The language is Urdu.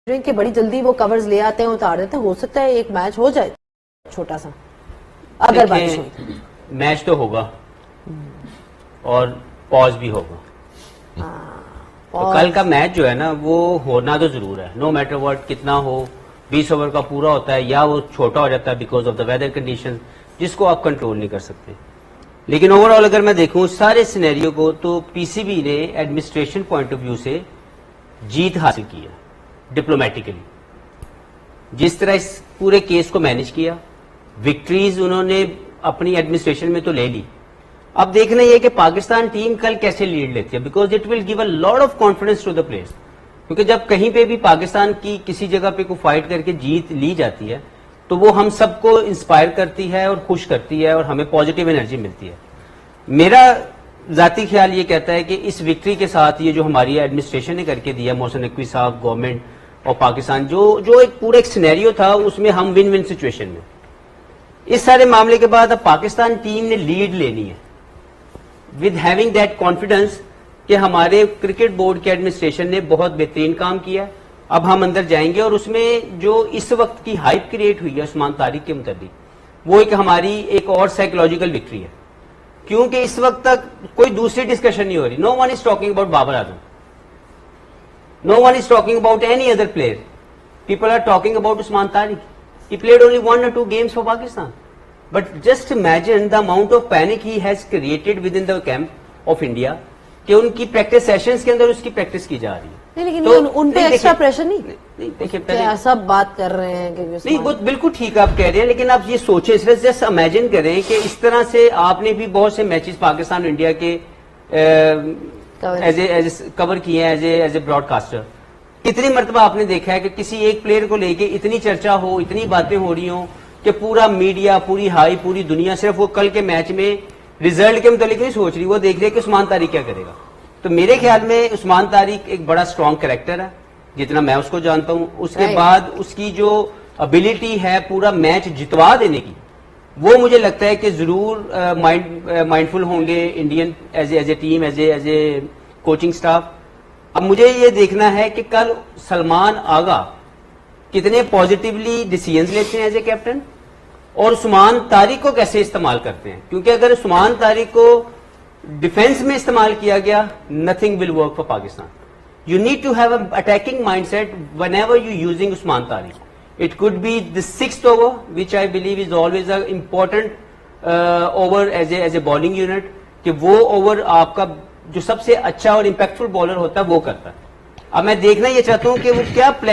کہ بڑی جلدی وہ کورز لے آتے ہیں اتار دیتے ہیں. ہو سکتا ہے ایک میچ ہو جائے چھوٹا سا اگر بارش ہوئی. میچ تو ہوگا اور پاز بھی ہوگا. تو کل کا میچ جو ہے نا وہ ہونا تو ضرور ہے. نو میٹر واٹ کتنا ہو 20 اوور کا پورا ہوتا ہے یا وہ چھوٹا ہو جاتا ہے because of the weather condition جس کو آپ کنٹرول نہیں کر سکتے. لیکن اوور آل اگر میں دیکھوں سارے سینیریو کو تو پی سی بی نے ایڈمنسٹریشن پوائنٹ آف ویو سے جیت حاصل کی ہے ڈپلومیٹیکلی. جس طرح اس پورے کیس کو مینج کیا وکٹریز انہوں نے اپنی ایڈمنسٹریشن میں تو لے لی. اب دیکھنا یہ کہ پاکستان ٹیم کل کیسے لیڈ لیتی ہے because it will give a lot of confidence to the players. کیونکہ جب کہیں پہ بھی پاکستان کی کسی جگہ پہ کوئی فائٹ کر کے جیت لی جاتی ہے تو وہ ہم سب کو انسپائر کرتی ہے اور خوش کرتی ہے اور ہمیں پازیٹیو انرجی ملتی ہے. میرا ذاتی خیال یہ کہتا ہے کہ اس وکٹری کے ساتھ یہ جو ہماری ایڈمنسٹریشن نے کر کے دیا محسن نقوی صاحب گورنمنٹ اور پاکستان جو ایک پورا ایک سینیریو تھا اس میں ہم ون ون سچویشن میں اس سارے معاملے کے بعد اب پاکستان ٹیم نے لیڈ لینی ہے ود ہیونگ دیٹ کانفیڈنس کہ ہمارے کرکٹ بورڈ کے ایڈمنسٹریشن نے بہت بہترین کام کیا. اب ہم اندر جائیں گے اور اس میں جو اس وقت کی ہائپ کریٹ ہوئی ہے عثمان طارق کے متعلق وہ ایک ہماری ایک اور سائیکولوجیکل وکٹری ہے. کیونکہ اس وقت تک کوئی دوسری ڈسکشن نہیں ہو رہی. No one is talking about Babar Azam, no one is talking about any other player. People are talking about Usman Tariq. He played only 1 or 2 games for Pakistan. But just imagine the amount of panic he has created within the camp of India کہ ان کی پریکٹس سیشنز کے اندر اس کی پریکٹس کی جا رہی ہے. لیکن ان پہ ایکسٹرا پریشر نہیں سب بات کر رہے ہیں نہیں وہ بالکل ٹھیک آپ کہہ رہے ہیں لیکن آپ یہ سوچیں صرف جسٹ امیجن کریں کہ اس طرح سے آپ نے بھی بہت سے میچز پاکستان اور انڈیا کے کور کیے ہیں ایز اے براڈ کاسٹر. کتنی مرتبہ آپ نے دیکھا ہے کہ کسی ایک پلیئر کو لے کے اتنی چرچا ہو اتنی باتیں ہو رہی ہوں کہ پورا میڈیا پوری ہائی پوری دنیا صرف وہ کل کے میچ میں ریزلٹ کے متعلق نہیں سوچ رہی, وہ دیکھ رہے کہ عثمان طارق کیا کرے گا. تو میرے خیال میں عثمان طارق ایک بڑا اسٹرانگ کریکٹر ہے جتنا میں اس کو جانتا ہوں. اس کے بعد اس کی جو ابیلٹی ہے پورا میچ جتوا دینے کی وہ مجھے لگتا ہے کہ ضرور مائنڈفل ہوں گے Indian as a team as a coaching staff. اب مجھے یہ دیکھنا ہے کہ کل سلمان آغا کتنے پازیٹیولی ڈیسیژنز لیتے ہیں ایز اے کیپٹن اور عثمان طارق کو کیسے استعمال کرتے ہیں. کیونکہ اگر عثمان طارق کو ڈیفینس میں استعمال کیا گیا nothing will work for Pakistan. You need to have a attacking mindset whenever you using Usman Tariq. It could be the 6th over, which I believe is always an important over as a bowling unit. کہ وہ اوور آپ کا جو سب سے اچھا اور امپیکٹفل بالر ہوتا ہے وہ کرتا ہے. اب میں دیکھنا یہ چاہتا ہوں کہ وہ کیا